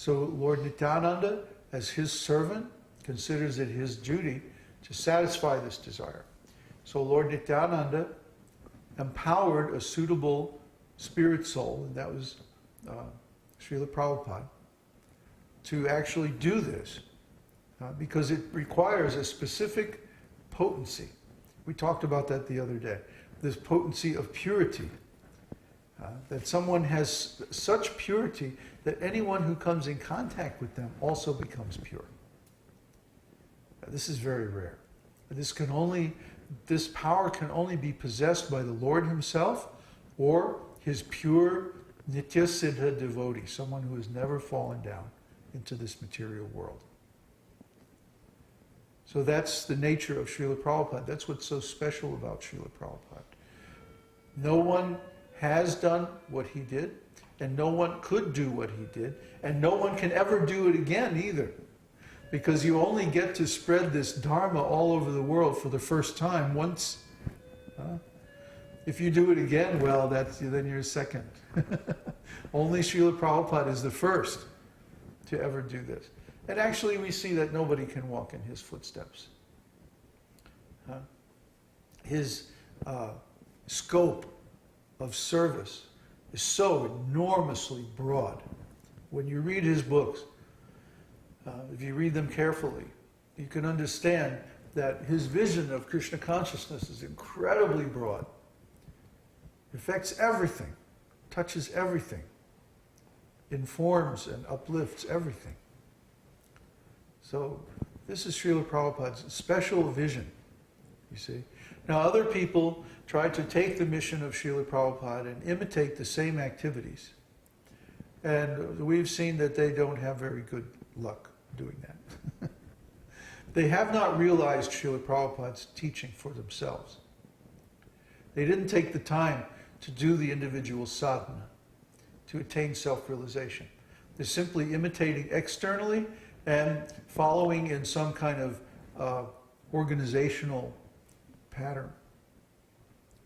So Lord Nityananda, as his servant, considers it his duty to satisfy this desire. So Lord Nityananda empowered a suitable spirit soul, and that was Srila Prabhupada, to actually do this, because it requires a specific potency. We talked about that the other day. This potency of purity. That someone has such purity that anyone who comes in contact with them also becomes pure. This is very rare. This power can only be possessed by the Lord himself or his pure Nitya Siddha devotee, someone who has never fallen down into this material world. So that's the nature of Srila Prabhupada. That's what's so special about Srila Prabhupada. No one has done what he did, and no one could do what he did, and no one can ever do it again either. Because you only get to spread this Dharma all over the world for the first time once. If you do it again, well, then you're second. Only Srila Prabhupada is the first to ever do this. And actually we see that nobody can walk in his footsteps. His scope of service is so enormously broad. When you read his books, if you read them carefully, you can understand that his vision of Krishna consciousness is incredibly broad. It affects everything, touches everything, informs and uplifts everything. So this is Srila Prabhupada's special vision, you see. Now other people try to take the mission of Srila Prabhupada and imitate the same activities. And we've seen that they don't have very good luck doing that. They have not realized Srila Prabhupada's teaching for themselves. They didn't take the time to do the individual sadhana, to attain self-realization. They're simply imitating externally and following in some kind of organizational pattern.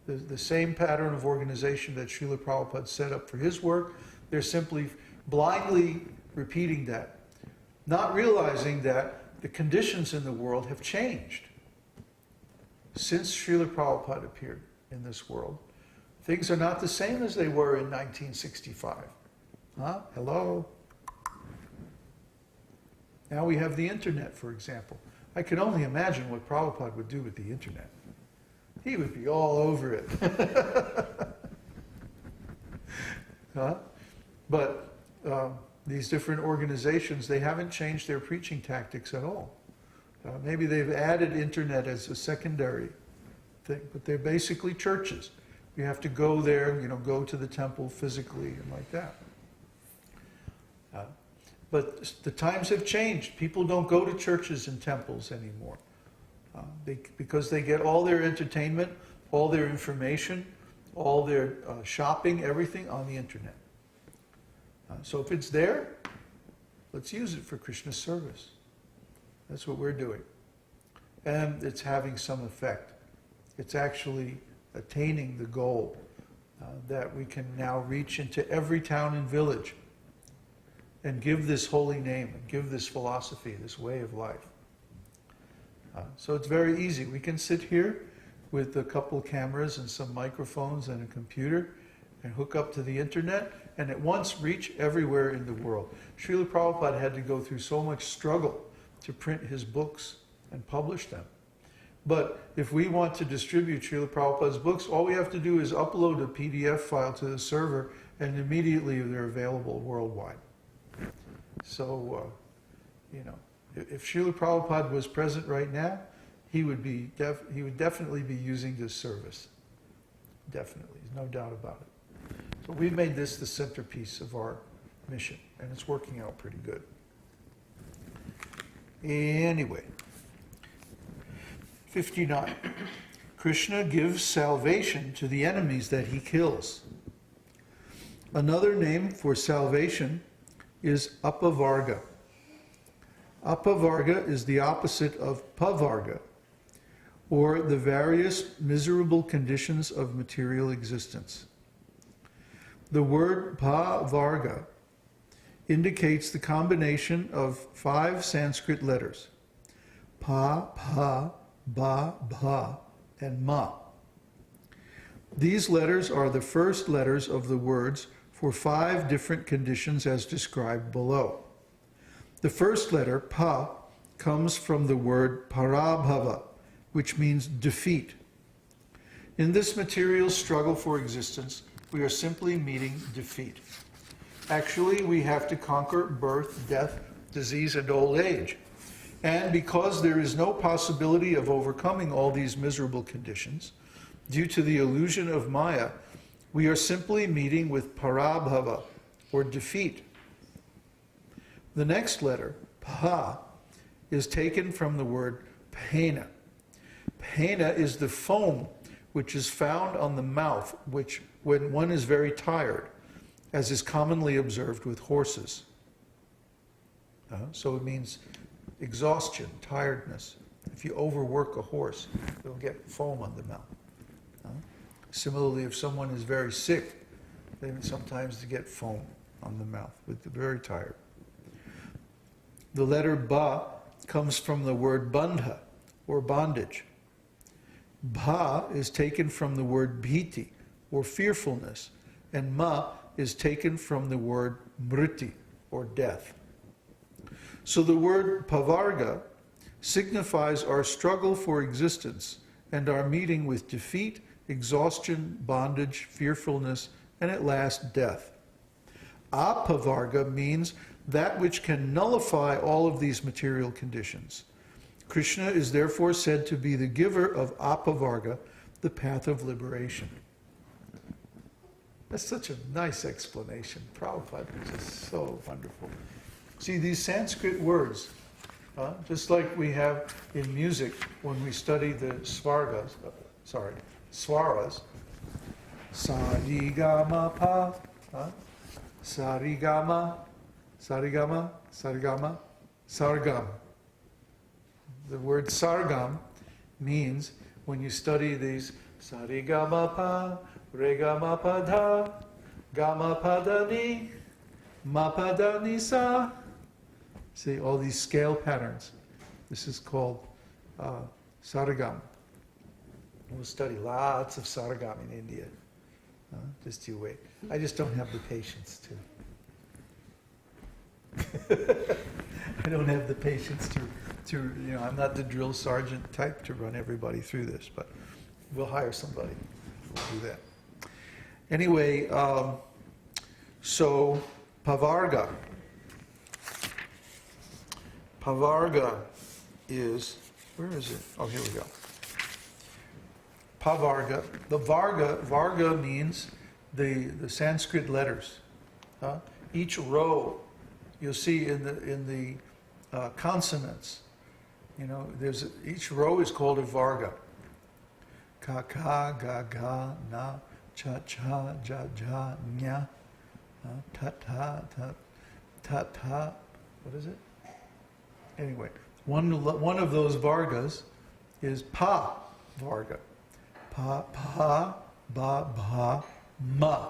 The same pattern of organization that Srila Prabhupada set up for his work, they're simply blindly repeating that, not realizing that the conditions in the world have changed. Since Srila Prabhupada appeared in this world, things are not the same as they were in 1965. Hello? Now we have the internet, for example. I can only imagine what Prabhupada would do with the internet. He would be all over it. But these different organizations, they haven't changed their preaching tactics at all. Maybe they've added internet as a secondary thing, but they're basically churches. You have to go there, go to the temple physically and like that. But the times have changed. People don't go to churches and temples anymore. Because they get all their entertainment, all their information, all their shopping, everything on the internet. So if it's there, let's use it for Krishna's service. That's what we're doing. And it's having some effect. It's actually attaining the goal that we can now reach into every town and village and give this holy name, and give this philosophy, this way of life. So it's very easy. We can sit here with a couple of cameras and some microphones and a computer and hook up to the internet and at once reach everywhere in the world. Srila Prabhupada had to go through so much struggle to print his books and publish them. But if we want to distribute Srila Prabhupada's books, all we have to do is upload a PDF file to the server and immediately they're available worldwide. So, if Srila Prabhupada was present right now, he would definitely be using this service. Definitely, there's no doubt about it. So we've made this the centerpiece of our mission, and it's working out pretty good. Anyway, 59. Kṛṣṇa gives salvation to the enemies that he kills. Another name for salvation is apavarga. Apavarga is the opposite of pavarga, or the various miserable conditions of material existence. The word pavarga indicates the combination of 5 Sanskrit letters, pa, pa, ba, bha, and ma. These letters are the first letters of the words for 5 different conditions as described below. The first letter, pa, comes from the word parabhava, which means defeat. In this material struggle for existence, we are simply meeting defeat. Actually, we have to conquer birth, death, disease, and old age. And because there is no possibility of overcoming all these miserable conditions, due to the illusion of Maya, we are simply meeting with parabhava, or defeat. The next letter, pa, is taken from the word pena. Pena is the foam which is found on the mouth, which when one is very tired, as is commonly observed with horses. So it means exhaustion, tiredness. If you overwork a horse, you'll get foam on the mouth. Similarly, if someone is very sick, they sometimes get foam on the mouth, but they're very tired. The letter ba comes from the word bandha, or bondage. Bha is taken from the word bhiti, or fearfulness, and ma is taken from the word mriti, or death. So the word pavarga signifies our struggle for existence and our meeting with defeat, exhaustion, bondage, fearfulness, and at last death. Apavarga means that which can nullify all of these material conditions. Krishna is therefore said to be the giver of apavarga, the path of liberation. That's such a nice explanation. Prabhupada is just so wonderful. See, these Sanskrit words, just like we have in music when we study the swaras, sarigama pa, sarigama, sarigama, sarigama, sargam. The word sargam means, when you study these, sarigama pa, regama pa dha, gama pa da ni, ma pa da ni sa. See, all these scale patterns. This is called sargam. We'll study lots of sargam in India. Just you wait. I just don't have the patience to. I don't have the patience to, I'm not the drill sergeant type to run everybody through this, but we'll hire somebody who'll do that. Anyway, so pavarga. Pavarga is, where is it? Oh, here we go. Pavarga. The Varga means the Sanskrit letters. Each row, you'll see in the consonants, each row is called a Varga. Ka, ka, ga, ga, na, cha, cha, ja, ja, nya, ta, ta, ta, ta, ta. What is it? Anyway, one of those Vargas is Pa Varga. Pa, pa, ba, bha, ma.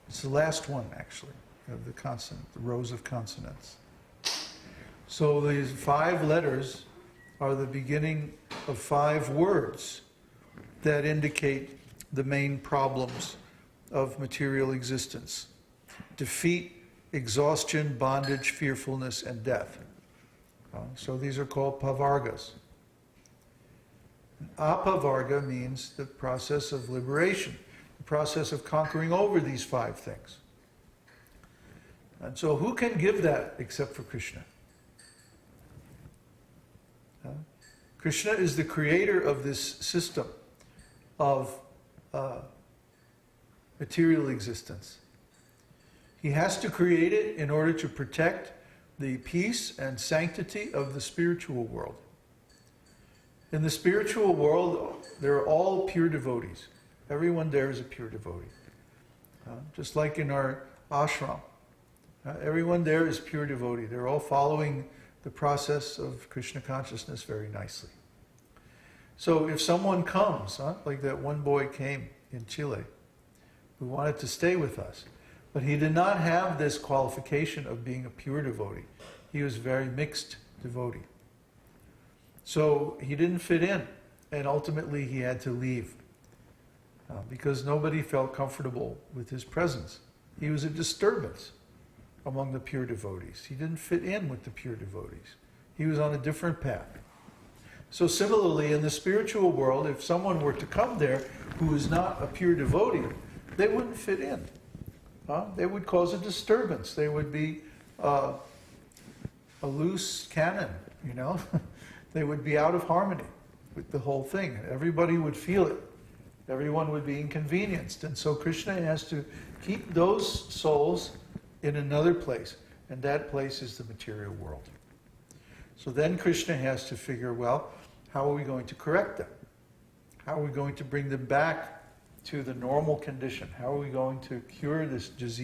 It's the last one, actually, of the consonant, the rows of consonants. So these 5 letters are the beginning of 5 words that indicate the main problems of material existence: defeat, exhaustion, bondage, fearfulness, and death. So these are called pavargas. Apavarga means the process of liberation, the process of conquering over these 5 things. And so who can give that except for Krishna? Krishna is the creator of this system of material existence. He has to create it in order to protect the peace and sanctity of the spiritual world. In the spiritual world, they're all pure devotees. Everyone there is a pure devotee. Just like in our ashram, everyone there is pure devotee. They're all following the process of Krishna consciousness very nicely. So if someone comes, like that one boy came in Chile, who wanted to stay with us, But he did not have this qualification of being a pure devotee. He was a very mixed devotee. So he didn't fit in, and ultimately he had to leave because nobody felt comfortable with his presence. He was a disturbance among the pure devotees. He didn't fit in with the pure devotees. He was on a different path. So similarly, in the spiritual world, if someone were to come there who is not a pure devotee, they wouldn't fit in. They would cause a disturbance. They would be a loose cannon, you know. They would be out of harmony with the whole thing. Everybody would feel it. Everyone would be inconvenienced. And so Kṛṣṇa has to keep those souls in another place. And that place is the material world. So then Kṛṣṇa has to figure, well, how are we going to correct them? How are we going to bring them back to the normal condition? How are we going to cure this disease?